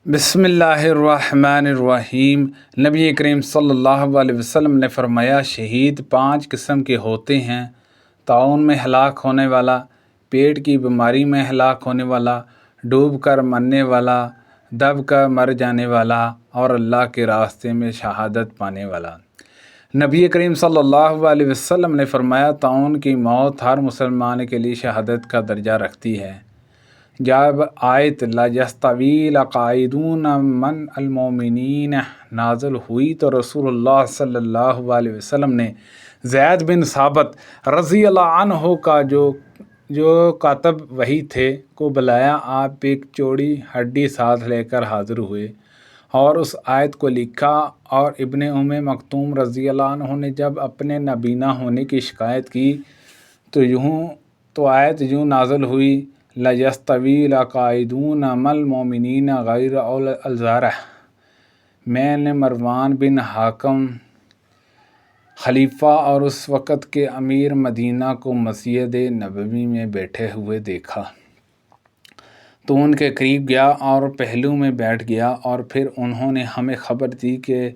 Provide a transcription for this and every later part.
بسم اللہ الرحمن الرحیم۔ نبی کریم صلی اللہ علیہ وسلم نے فرمایا، شہید 5 قسم کے ہوتے ہیں: طاعون میں ہلاک ہونے والا، پیٹ کی بیماری میں ہلاک ہونے والا، ڈوب کر مرنے والا، دب کر مر جانے والا، اور اللہ کے راستے میں شہادت پانے والا۔ نبی کریم صلی اللہ علیہ وسلم نے فرمایا، طاعون کی موت ہر مسلمان کے لیے شہادت کا درجہ رکھتی ہے۔ جب آیت لا یستوی القاعدون من المؤمنین نازل ہوئی تو رسول اللہ صلی اللہ علیہ وسلم نے زید بن ثابت رضی اللہ عنہ کا جو کاتب وحی تھے کو بلایا۔ آپ ایک چوڑی ہڈی ساتھ لے کر حاضر ہوئے اور اس آیت کو لکھا، اور ابن مکتوم رضی اللہ عنہ نے جب اپنے نابینا ہونے کی شکایت کی تو آیت یوں نازل ہوئی: لا یستوی القاعدون من المؤمنین غیر اولی الضرر۔ میں نے مروان بن حکم خلیفہ اور اس وقت کے امیر مدینہ کو مسجد نبوی میں بیٹھے ہوئے دیکھا، تو ان کے قریب گیا اور پہلو میں بیٹھ گیا، اور پھر انہوں نے ہمیں خبر دی کہ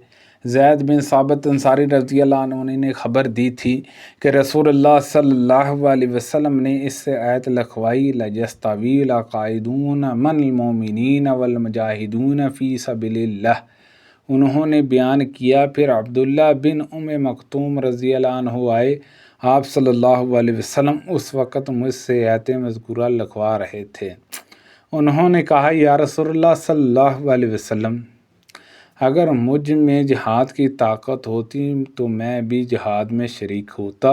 زید بن ثابت انصاری رضی اللہ عنہ نے خبر دی تھی کہ رسول اللہ صلی اللہ علیہ وسلم نے اس سے آیت لکھوائی: لا یستوی القاعدون من المؤمنین والمجاہدون فی سبیل اللہ۔ انہوں نے بیان کیا، پھر عبداللہ بن مکتوم رضی اللہ عنہ آئے۔ آپ صلی اللہ علیہ وسلم اس وقت مجھ سے آیت مذکورہ لکھوا رہے تھے۔ انہوں نے کہا، یا رسول اللہ صلی اللہ علیہ وسلم، اگر مجھ میں جہاد کی طاقت ہوتی تو میں بھی جہاد میں شریک ہوتا۔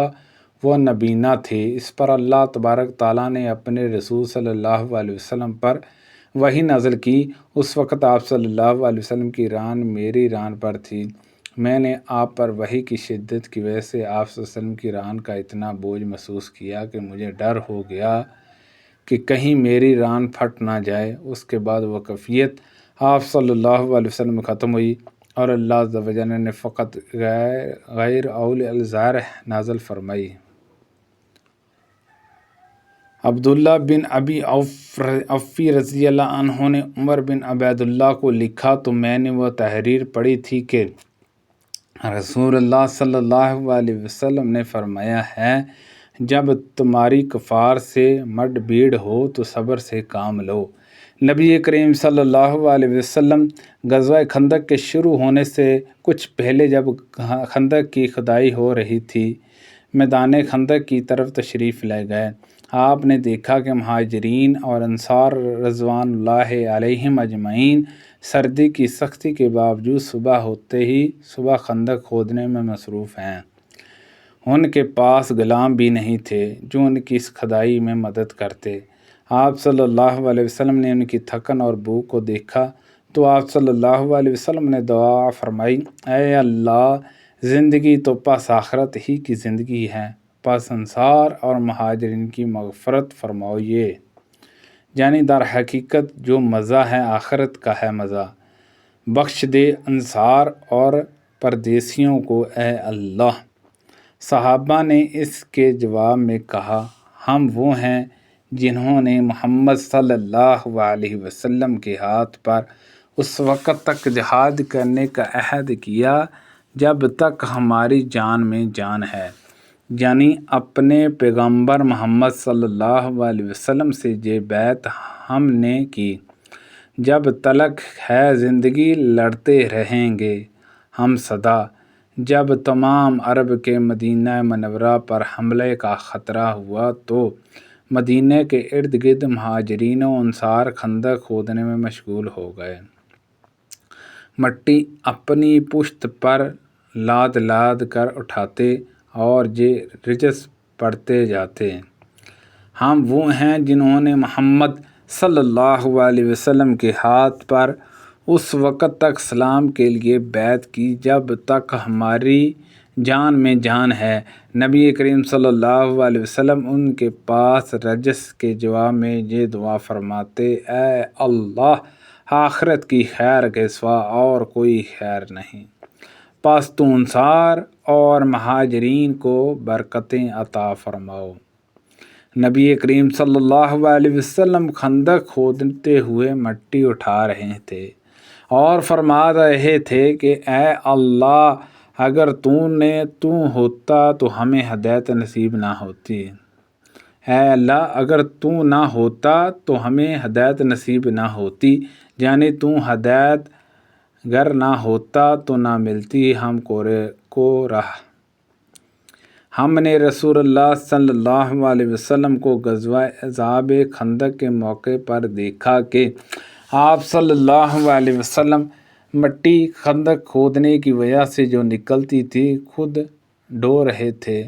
وہ نابینا تھے۔ اس پر اللہ تبارک تعالیٰ نے اپنے رسول صلی اللہ علیہ وسلم پر وحی نازل کی۔ اس وقت آپ صلی اللہ علیہ وسلم کی ران میری ران پر تھی۔ میں نے آپ پر وحی کی شدت کی وجہ سے آپ صلی اللہ علیہ وسلم کی ران کا اتنا بوجھ محسوس کیا کہ مجھے ڈر ہو گیا کہ کہیں میری ران پھٹ نہ جائے۔ اس کے بعد وہ کیفیت آپ صلی اللہ علیہ وسلم ختم ہوئی، اور اللہ عز و جل نے فقط غیر اولی الضرر نازل فرمائی۔ عبداللہ بن ابی اوفی رضی اللہ عنہ نے عمر بن عبید اللہ کو لکھا، تو میں نے وہ تحریر پڑھی تھی کہ رسول اللہ صلی اللہ علیہ وسلم نے فرمایا ہے، جب تمہاری کفار سے مڈ بھیڑ ہو تو صبر سے کام لو۔ نبی کریم صلی اللہ علیہ وسلم غزوہ خندق کے شروع ہونے سے کچھ پہلے جب خندق کی کھدائی ہو رہی تھی، میدان خندق کی طرف تشریف لے گئے۔ آپ نے دیکھا کہ مہاجرین اور انصار رضوان اللہ علیہم اجمعین سردی کی سختی کے باوجود صبح خندق کھودنے میں مصروف ہیں۔ ان کے پاس غلام بھی نہیں تھے جو ان کی اس کھدائی میں مدد کرتے۔ آپ صلی اللہ علیہ وسلم نے ان کی تھکن اور بھوک کو دیکھا تو آپ صلی اللہ علیہ وسلم نے دعا فرمائی: اے اللہ، زندگی تو پس آخرت ہی کی زندگی ہے، پس انصار اور مہاجرین کی مغفرت فرمائیے۔ یعنی در حقیقت جو مزہ ہے آخرت کا ہے مزہ، بخش دے انصار اور پردیسیوں کو اے اللہ۔ صحابہ نے اس کے جواب میں کہا، ہم وہ ہیں جنہوں نے محمد صلی اللہ علیہ وسلم کے ہاتھ پر اس وقت تک جہاد کرنے کا عہد کیا جب تک ہماری جان میں جان ہے، یعنی اپنے پیغمبر محمد صلی اللہ علیہ وسلم سے یہ بیعت ہم نے کی، جب تلک ہے زندگی لڑتے رہیں گے ہم سدا۔ جب تمام عرب کے مدینہ منورہ پر حملے کا خطرہ ہوا تو مدینہ کے ارد گرد مہاجرین و انصار خندق کھودنے میں مشغول ہو گئے، مٹی اپنی پشت پر لاد لاد کر اٹھاتے اور یہ رجس پڑھتے جاتے: ہم وہ ہیں جنہوں نے محمد صلی اللہ علیہ وسلم کے ہاتھ پر اس وقت تک اسلام کے لیے بیعت کی جب تک ہماری جان میں جان ہے۔ نبی کریم صلی اللہ علیہ وسلم ان کے پاس رجس کے جواب میں یہ دعا فرماتے: اے اللہ، آخرت کی خیر کے سوا اور کوئی خیر نہیں، پس تو انصار اور مہاجرین کو برکتیں عطا فرماؤ۔ نبی کریم صلی اللہ علیہ وسلم خندق کھودتے ہوئے مٹی اٹھا رہے تھے۔ اور فرما رہے تھے کہ اے اللہ اگر تو ہوتا تو ہمیں ہدایت نصیب نہ ہوتی، اے اللہ اگر تو نہ ہوتا تو ہمیں ہدایت نصیب نہ ہوتی، یعنی تو ہدایت گر نہ ہوتا تو نہ ملتی ہم کو راہ۔ ہم نے رسول اللہ صلی اللہ علیہ وسلم کو غزوہ اصحاب خندق کے موقع پر دیکھا کہ آپ صلی اللہ علیہ وسلم مٹی خندق کھودنے کی وجہ سے جو نکلتی تھی خود ڈو رہے تھے،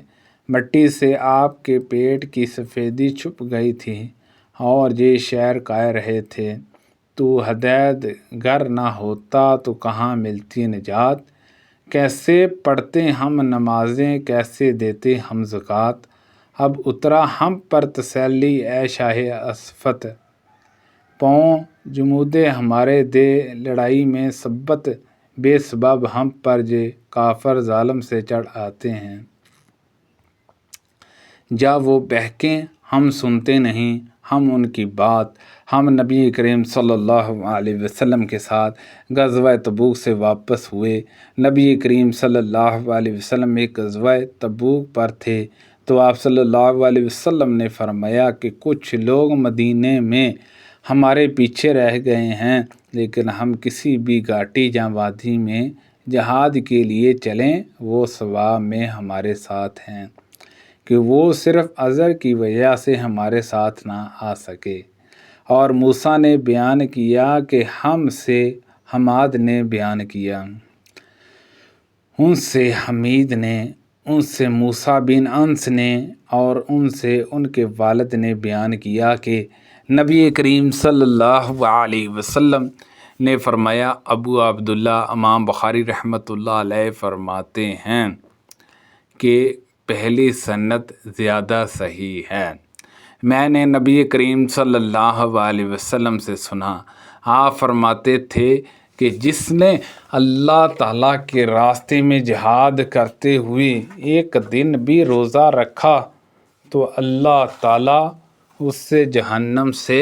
مٹی سے آپ کے پیٹ کی سفیدی چھپ گئی تھی اور یہ شعر کہہ رہے تھے، تو ہدایت گر نہ ہوتا تو کہاں ملتی نجات، کیسے پڑھتے ہم نمازیں کیسے دیتے ہم زکوٰۃ، اب اترا ہم پر تسلی اے شاہ اسفت، پاؤں جمودے ہمارے دے لڑائی میں ثبت، بے سبب ہم پر یہ کافر ظالم سے چڑھ آتے ہیں، جا وہ بہکیں ہم سنتے نہیں ہم ان کی بات۔ ہم نبی کریم صلی اللہ علیہ وسلم کے ساتھ غزوہ تبوک سے واپس ہوئے۔ نبی کریم صلی اللہ علیہ وسلم ایک غزوہ تبوک پر تھے تو آپ صلی اللہ علیہ وسلم نے فرمایا کہ کچھ لوگ مدینے میں ہمارے پیچھے رہ گئے ہیں، لیکن ہم کسی بھی گھاٹی یا وادی میں جہاد کے لیے چلیں وہ ثواب میں ہمارے ساتھ ہیں، کہ وہ صرف عذر کی وجہ سے ہمارے ساتھ نہ آ سکے۔ اور موسیٰ نے بیان کیا کہ ہم سے حماد نے بیان کیا، ان سے حمید نے، ان سے موسیٰ بن انس نے، اور ان سے ان کے والد نے بیان کیا کہ نبی کریم صلی اللہ علیہ وسلم نے فرمایا، ابو عبداللہ امام بخاری رحمۃ اللہ علیہ فرماتے ہیں کہ پہلی سند زیادہ صحیح ہے۔ میں نے نبی کریم صلی اللہ علیہ وسلم سے سنا، آپ فرماتے تھے کہ جس نے اللہ تعالیٰ کے راستے میں جہاد کرتے ہوئے ایک دن بھی روزہ رکھا تو اللہ تعالیٰ اس سے جہنم سے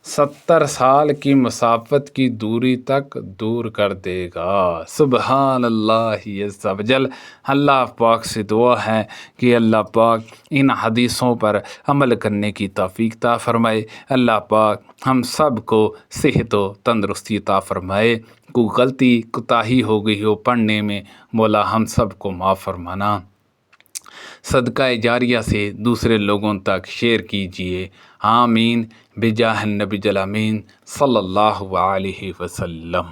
70 سال کی مسافت کی دوری تک دور کر دے گا۔ سبحان اللہ عز و جل۔ اللہ پاک سے دعا ہے کہ اللہ پاک ان حدیثوں پر عمل کرنے کی توفیق عطا فرمائے۔ اللہ پاک ہم سب کو صحت و تندرستی عطا فرمائے۔ کوئی غلطی کوتاہی ہو گئی ہو پڑھنے میں، مولا ہم سب کو معاف فرمانا۔ صدقہ جاریہ سے دوسرے لوگوں تک شیئر کیجیے، آمین بجاہ النبی الامین صلی اللہ علیہ وسلم۔